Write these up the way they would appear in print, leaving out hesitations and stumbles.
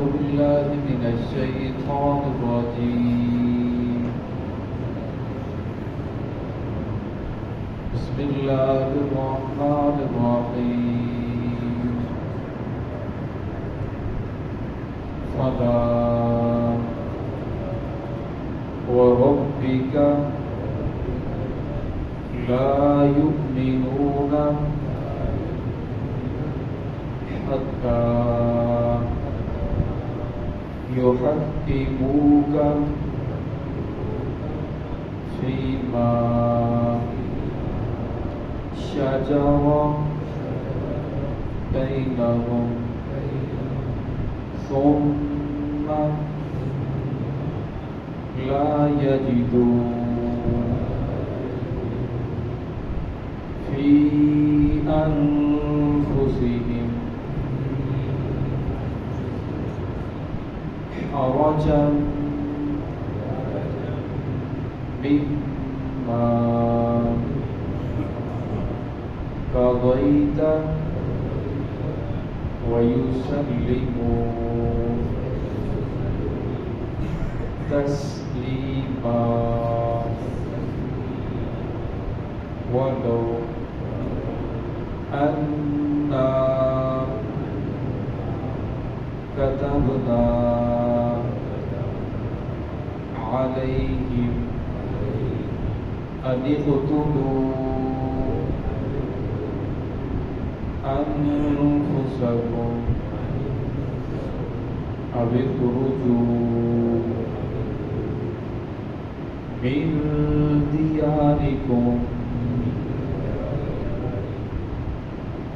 بالله من الشيطان الرجيم. بسم الله الرحمن الرحيم. فلا وربك لا يؤمنون حتى يحكموك فيما شجر بينهم ثم لا يجدوا في أنفسهم حرجا مما قضيت ويسلموا تسليما. ولو أنا كتبنا عليهم أن اقتلوا أنفسكم أو اخرجوا من دياركم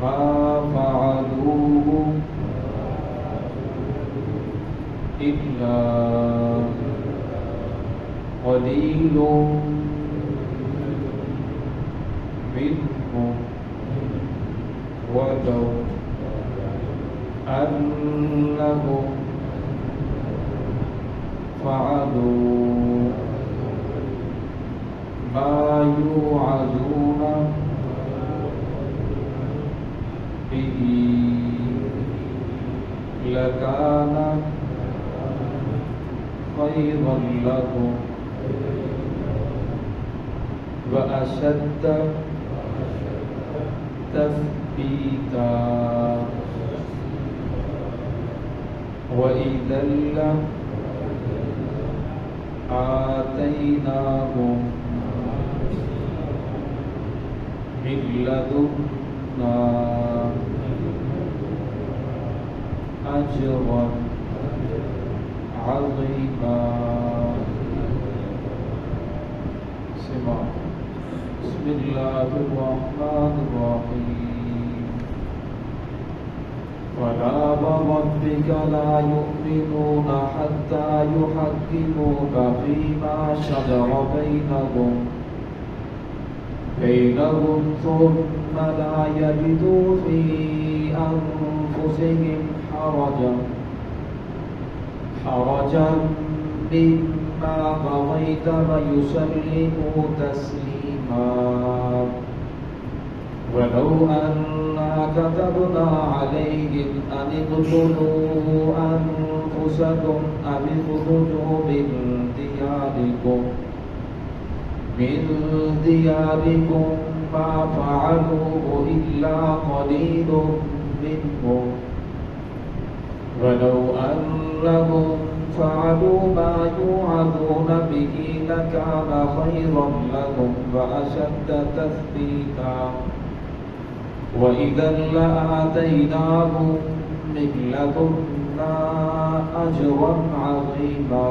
ما فعلوه إلا قليل منهم ولو أنهم فعلوا ما يوعظون به لكان خيرا لهم وأشد تثبيتا وإذا لآتيناهم من لدنا أجرا عظيما. بسم الله الرحمن الرحيم. فلا وربك لا يؤمنون حتى يحكموك فيما شجر بينهم ثم لا يجدوا في أنفسهم حرجا مما قضيت ويسلموا تسليما. ولو أنا كتبنا عليهم أن اقتلوا أنفسكم أو اخرجوا من دياركم ما فعلوه إلا قليل منهم ولو أنهم فعلوا ما يوعظون به لكان خيرا لهم وأشد تثبيتا وإذا لآتيناهم من لدنا أجرا عظيما.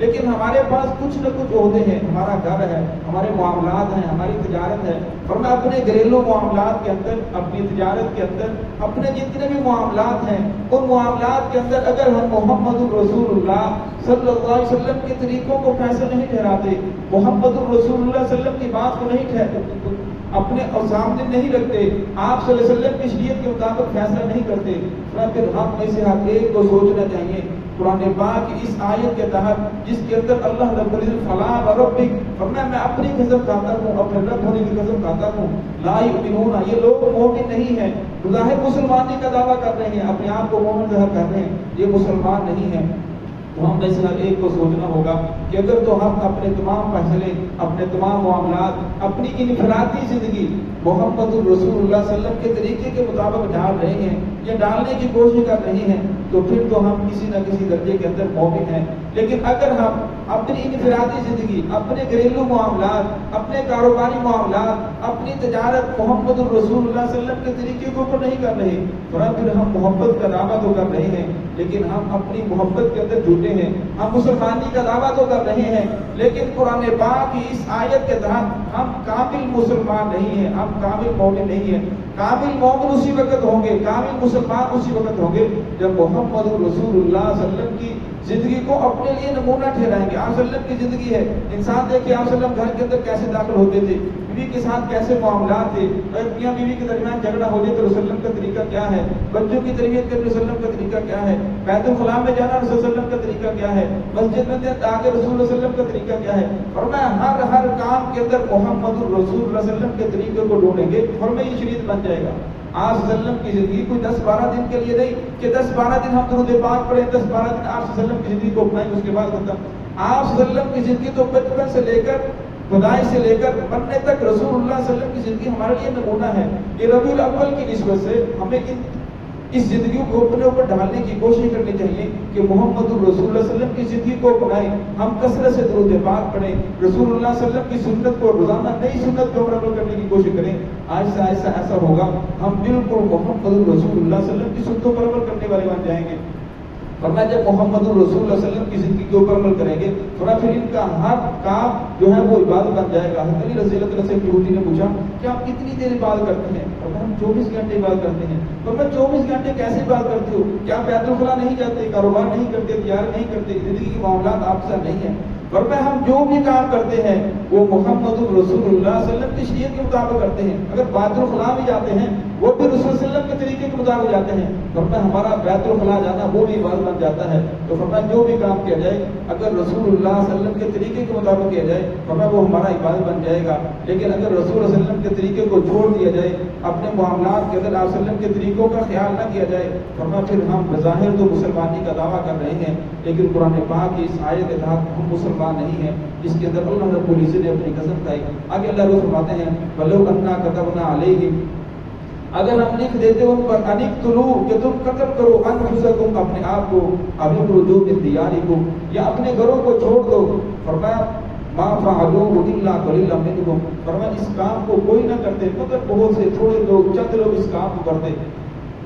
لیکن ہمارے پاس کچھ نہ کچھ عہدے ہیں، ہمارا گھر ہے، ہمارے معاملات ہیں، ہماری تجارت ہے، اور میں اپنے گھریلو معاملات کے اندر، اپنی تجارت کے اندر، اپنے جتنے بھی معاملات ہیں ان معاملات کے اندر اگر ہم محمد الرسول اللہ صلی اللہ علیہ وسلم کے طریقوں کو فیصلہ نہیں ٹھہراتے، محمد الرسول اللہ صلی اللہ علیہ وسلم کی بات کو نہیں ٹھہراتے، اپنے اور سامنے نہیں رکھتے، آپ صلی اللہ علیہ وسلم کی شریعت کے مطابق فیصلہ نہیں کرتے، پھر ہم میں سے ہر ایک کو سوچنا چاہیے قرآن پاک کی اس آیت کے تحت جس کے اندر اللہ رب العزت فلا وربک فرمایا میں اپنی قسم کھاتا ہوں، اپنے رب ہونے کی قسم کھاتا ہوں، لا یؤمنون، یہ لوگ مومن نہیں ہیں، ظاہر مسلمانی کا دعویٰ کر رہے ہیں، اپنے آپ کو مومن ظاہر کر رہے ہیں، یہ مسلمان نہیں ہیں۔ تو ہم میں سے ہر ایک کو سوچنا ہوگا کہ اگر تو ہم اپنے تمام فیصلے، اپنے تمام معاملات، اپنی انفرادی زندگی محمد الرسول اللہ صلی اللہ علیہ وسلم کے طریقے کے مطابق ڈال رہے ہیں یا ڈالنے کی کوشش کر رہے ہیں تو پھر تو ہم کسی نہ کسی درجے کے اندر مومن ہیں۔ لیکن اگر ہم اپنی انفرادی زندگی، اپنے گھریلو معاملات، اپنے کاروباری معاملات، اپنی تجارت محمد الرسول اللہ صلی اللہ علیہ وسلم کے طریقے کو نہیں کر رہے تو پھر ہم محبت کا دعویٰ تو کر رہے ہیں لیکن ہم اپنی محبت کے اندر جھوٹے ہیں، ہم مسلمانی کا دعویٰ تو کر رہے ہیں لیکن قرآن پاک کی اس آیت کے تحت ہم کامل مسلمان نہیں ہیں، ہم کامل مومن نہیں ہیں۔ کامل مومن اسی وقت ہوں گے، کامل مسلمان اسی وقت ہوں گے جب محمد رسول اللہ صلی اللہ علیہ وسلم کی زندگی کو اپنے لیے نمونہ ٹھہرائیں گے۔ آپ صلی اللہ علیہ وسلم کی زندگی ہے، انسان دیکھیں آپ صلی اللہ علیہ وسلم گھر کے اندر کیسے داخل ہوتے تھے، بیوی کے ساتھ کیسے معاملات تھے، اگر میاں بیوی کے درمیان جھگڑا ہو جائے تو رسول اللہ کا طریقہ کیا ہے، بچوں کی تربیت کرنے رسول اللہ کا طریقہ کیا ہے، بیت الخلاء میں جانا رسول اللہ کا طریقہ کیا ہے، مسجد میں آگے رسول اللہ صلی اللہ علیہ وسلم کا طریقہ کیا ہے، اور میں ہر کام کے اندر محمد الرسول اللہ صلی اللہ علیہ وسلم کے طریقے کو ڈھونڈیں گے اور میں یہ شریعت بن جائے گا۔ آپ صلی اللہ علیہ وسلم کی زندگی کوئی 10-12 دن کے لیے نہیں کہ 10-12 دن ہم درود پاک پڑھیں، 10-12 دن آپ صلی اللہ علیہ وسلم کی زندگی کو اپنائیں اس کے بعد ختم۔ آپ صلی اللہ علیہ وسلم کی زندگی تو بچپن سے لے کر خدائی سے لے کر مرنے تک رسول اللہ صلی اللہ علیہ وسلم کی زندگی ہمارے لیے نمونہ ہے۔ یہ ربیع الاول کی نسبت سے ہمیں اس زندگی کو اپنے اوپر ڈالنے کی کوشش کرنی چاہیے کہ محمد الرسول اللہ صلی اللہ علیہ وسلم کی زندگی کو اپنائیں، ہم کثرت سے درود پاک پڑھیں، رسول اللہ صلی اللہ علیہ وسلم کی سنت کو روزانہ نئی سنت کو عمل کرنے کی کوشش کریں۔ آہستہ آہستہ ایسا ہوگا ہم بالکل محمد الرسول اللہ صلی اللہ علیہ وسلم کی سنتوں پر عمل کرنے والے بن جائیں گے۔ ورنہ جب محمد الرسول اللہ صلی اللہ علیہ وسلم کی زندگی کے اوپر عمل کریں گے پھر ان کا ہر کام جو ہے وہ عبادت بن جائے گا۔ حضرت علی رضی اللہ عنہ سے یہودی نے پوچھا کہ آپ کتنی دیر عبادت کرتے ہیں؟ ہم 24 گھنٹے عبادت کرتے ہیں۔ تو میں 24 گھنٹے کیسے عبادت کرتے ہو؟ کیا آپ بیت الخلاء نہیں جاتے، کاروبار نہیں کرتے، تجارت نہیں کرتے، زندگی کے معاملات آپ سے نہیں ہیں؟ ورنہ ہم جو بھی کام کرتے ہیں وہ محمد الرسول اللہ صلی اللہ علیہ وسلم کی شریعت کے مطابق کرتے ہیں۔ اگر بیت الخلاء بھی جاتے ہیں وہ بھی رسول صلی اللہ علیہ وسلم کے طریقے کے مطابق جاتے ہیں، ورنہ ہمارا بیت الخلاء جانا وہ بھی عبادت بن جاتا ہے۔ تو فرمایا جو بھی کام کیا جائے اگر رسول اللہ صلی اللہ علیہ وسلم کے طریقے کے مطابق کیا جائے فرمایا وہ ہمارا عبادت بن جائے گا۔ لیکن اگر رسول صلی اللہ علیہ وسلم کے طریقے کو چھوڑ دیا جائے، اپنے معاملات کے اندر آپ صلی اللہ علیہ وسلم کے طریقوں کا خیال نہ کیا جائے فرمایا پھر ہم بظاہر تو مسلمانی کا دعویٰ کر رہے ہیں لیکن قرآن پاک کی اس آیت کے تحت ہم مسلمان نہیں ہیں، جس کے اندر اللہ رب العزت نے اپنی قسم کھائی۔ آگے اللہ رسول فرماتے ہیں وَلَوْ أَنَّا كَتَبْنَا عَلَيْهِمْ، اگر ہم لکھ دیتے ان پر اَنِقْتُلُوا کہ تم قتل کرو أَنفُسَكُمْ اپنے آپ کو، أَوِ اخْرُجُوا مِن دِيَارِكُمْ یا اپنے گھروں کو چھوڑ دو، فرمایا مَا فَعَلُوهُ إِلَّا قَلِيلٌ مِنْهُمْ، فرمایا اس کام کو کوئی نہ کرتے مگر بہت سے تھوڑے لوگ، چند لوگ اس کام کو کرتے۔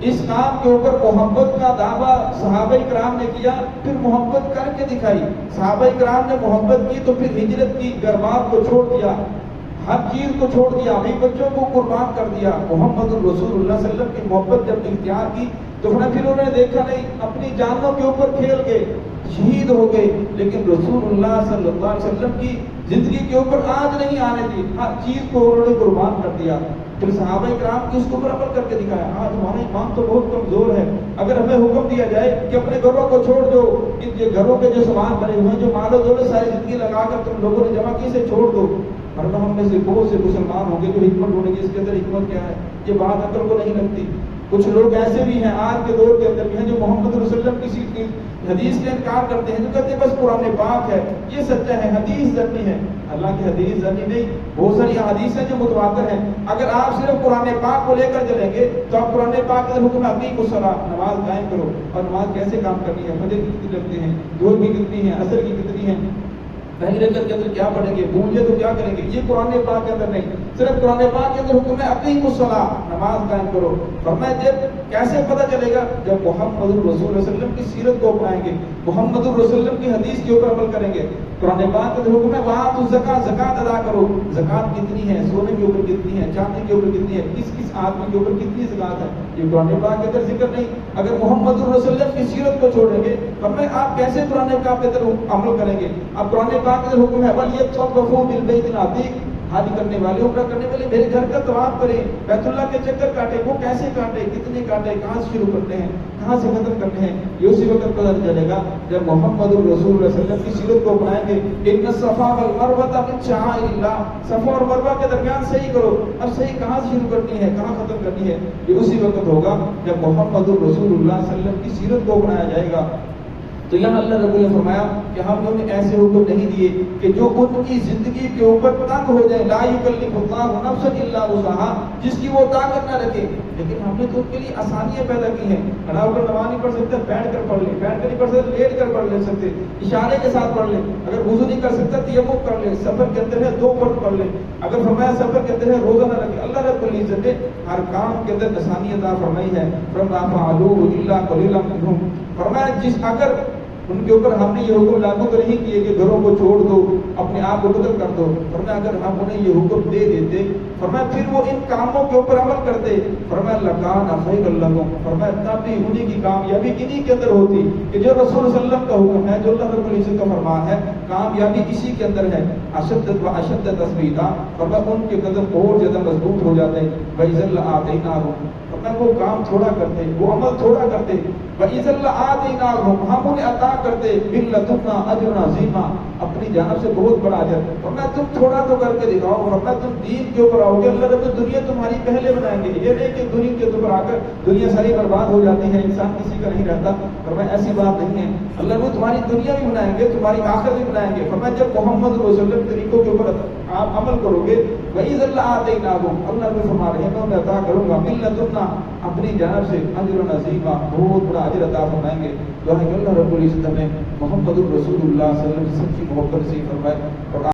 اس کام کے اوپر محبت کا دعویٰ صحابہ کرام نے کیا، پھر محبت کر کے دکھائی۔ صحابہ کرام نے محبت کی تو پھر ہجرت کی، گھر بار کو چھوڑ دیا، ہر چیز کو چھوڑ دیا، اپنے بچوں کو قربان کر دیا۔ محمد الرسول اللہ صلی اللہ علیہ وسلم کی محبت جب اختیار کی تو پھر انہوں نے دیکھا نہیں، اپنی جانوں کے اوپر کھیل گئے، شہید ہو گئے، لیکن رسول اللہ صلی اللہ علیہ وسلم کی زندگی کے اوپر آج نہیں آنے دی، ہر چیز کو انہوں نے قربان کر دیا۔ پھر صحابہ کرام کی اس کو عمل کر کے دکھایا۔ آج ہمارا ایمان تو بہت کمزور ہے، اگر ہمیں حکم دیا جائے کہ اپنے گھروں کو چھوڑ دو، ان گھروں کے جو سامان بنے ہوئے ہیں، جو مال و دولت ساری زندگی لگا کر تم لوگوں نے جمع کی سے چھوڑ دو، ورنہ ہم میں سے بہت سے مسلمان ہوں گے جو حکمت ڈھونڈیں گے اس کے اندر حکمت کیا ہے، یہ بات عقل کو نہیں لگتی۔ کچھ لوگ ایسے بھی ہیں آج کے دور کے اندر بھی ہیں جو محمد رسول اللہ کسی کی حدیث کا انکار کرتے ہیں، جو کہتے ہیں بس قرآن پاک ہے یہ سچا ہے، حدیث ذنی ہے۔ اللہ کی حدیث ذنی نہیں، بہت ساری حدیث ہیں جو متواتر ہیں۔ اگر آپ صرف قرآن پاک کو لے کر چلیں گے تو آپ قرآن پاک کے حکم اقیم الصلاۃ، نماز قائم کرو، اور نماز کیسے کام کرنی ہے، فجر کی کتنی لگتی ہیں، ظہر کی کتنی ہے، عصر کی کتنی ہے، پہلی رکعت کے اندر کیا پڑھیں گے، بھول جائے تو کیا کریں گے، یہ قرآن پاک کے اندر نہیں۔ صرف قرآن پاک کے اندر حکم ہے اقیموا الصلاۃ، نماز قائم کرو. فرمایا جب کیسے پتہ چلے گا؟ جب محمد الرسول صلی اللہ علیہ وسلم کی سیرت کو اپنائیں گے، محمد الرسول صلی اللہ علیہ وسلم کی حدیث کے اوپر عمل کریں گے. قرآن پاک کے اندر حکم ہے وآتوا الزکاۃ، زکات ادا کرو. زکات کتنی ہے؟ سونے کے اوپر کتنی ہے؟ چاندی کے اوپر کتنی ہے؟ کس کس آدمی کے اوپر کتنی زکات ہے؟ یہ قرآن پاک کے اندر ذکر نہیں. اگر محمد الرسول صلی اللہ علیہ وسلم کی سیرت کو چھوڑیں گے، فرمایا آپ کیسے قرآن پاک کے اندر عمل کریں گے؟ اب قرآن پاک کے اندر حکم ہے وَلْيَطَّوَّفُوا بِالْبَيْتِ الْعَتِيقِ، حج کرنے والے، عمرہ کرنے والے میرے گھر کا طواف کریں، بیت اللہ کے چکر کاٹے. وہ کیسے کاٹے؟ کتنے کاٹے؟ کہاں سے شروع کرتے ہیں؟ کہاں سے ختم کرتے ہیں؟ یہ اسی وقت پتہ چلے گا جب محمد الرسول صلی اللہ علیہ وسلم کی سیرت کو اپنائیں گے. ان الصفا والمروہ من شعائر اللہ، صفا اور مروہ کے درمیان صحیح کرو. اب صحیح کہاں سے شروع کرنی ہے، کہاں ختم کرنی ہے؟ یہ اسی وقت ہوگا جب محمد الرسول اللہ صلی اللہ علیہ وسلم کی سیرت کو اپنایا جائے گا. تو یہاں اللہ رب نے فرمایا کہ ہم نے انہیں ایسے حکم نہیں دیے کہ جو ان کی زندگی کے اوپر تنگ ہو جائے. لا یکلف اللہ نفسا الا وسعها، جس کی وہ طاقت نہ رکھے. لیکن ہم نے تو ان کے لیے آسانیاں پیدا کی ہیں. کھڑا ہو کر نماز نہیں پڑھ سکتا، بیٹھ کر پڑھ لے. بیٹھ کر نہیں پڑھ سکتا، لیٹ کر پڑھ لے سکتے. اشارے کے ساتھ پڑھ لے. اگر وضو نہیں کر سکتا تیمم کر لے. سفر کے اندر ہے 2 فرض پڑھ لے. اگر فرمایا سفر کے اندر ہے روزہ نہ رکھے. اللہ رب العزت نے ہر کام کے اندر آسانی عطا فرمائی ہے. فرمایا فعلوا الا قليلا منهم، فرمایا جس اگر ان کے اوپر ہم نے یہ حکم لاگو تو نہیں کیے کہ گھروں کو چھوڑ دو، اپنے آپ کو قتل کر دو. فرمایا اگر ہم انہیں یہ حکم دے دیتے، فرمایا پھر وہ ان کاموں کے اوپر عمل کرتے، فرمایا لکان خیر لہم، فرمایا تب بھی انہیں کی کامیابی انہیں کے اندر ہوتی کہ جو رسول صلی اللہ علیہ وسلم کا حکم ہے، جو اللہ رب العزت کا فرمان ہے، کامیابی اسی کے اندر ہے. اشد و اشد تثبیتا، فرمایا ان کے قدم اور زیادہ مضبوط ہو جاتے ہیں. وَإِذًا لَآتَيْنَاهُمْ، فرمایا وہ کام تھوڑا کرتے، وہ عمل تھوڑا کرتے. وَإِذًا لَآتَيْنَاهُمْ، ہم انہیں عطا کرتے مِن لَدُنَّا أَجْرًا عَظِيمًا، اپنی جانب سے بہت بڑا اجر. فرمایا تم تھوڑا تو کر کے دکھاؤ. فرمایا تم دین کے اوپر آؤ گے، اللہ رب دنیا تمہاری پہلے بنائیں گے. یہ نہیں کہ دنیا کے اوپر آ کر دنیا ساری برباد ہو جاتی ہے، انسان کسی کا نہیں رہتا. فرمایا ایسی بات نہیں ہے. اللہ وہ تمہاری دنیا بھی بنائیں گے، تمہاری آخرت بھی بنائیں گے. فرمایا جب محمد رسول اللہ کے طریقوں کے اوپر آپ عمل کرو گے، وَإِذًا لَآتَيْنَاهُمْ، اللہ نے فرمایا ہے میں انہیں عطا کروں گا مِن لَدُنَّا، اپنی جانب سے اجرا عظیما، بہت بڑا اجر عطا فرمائیں گے. دعا ہے کہ اللہ رب العزت ہمیں محمد الرسول اللہ صلی اللہ علیہ وسلم کی سچی محبت سے فرمائے. اور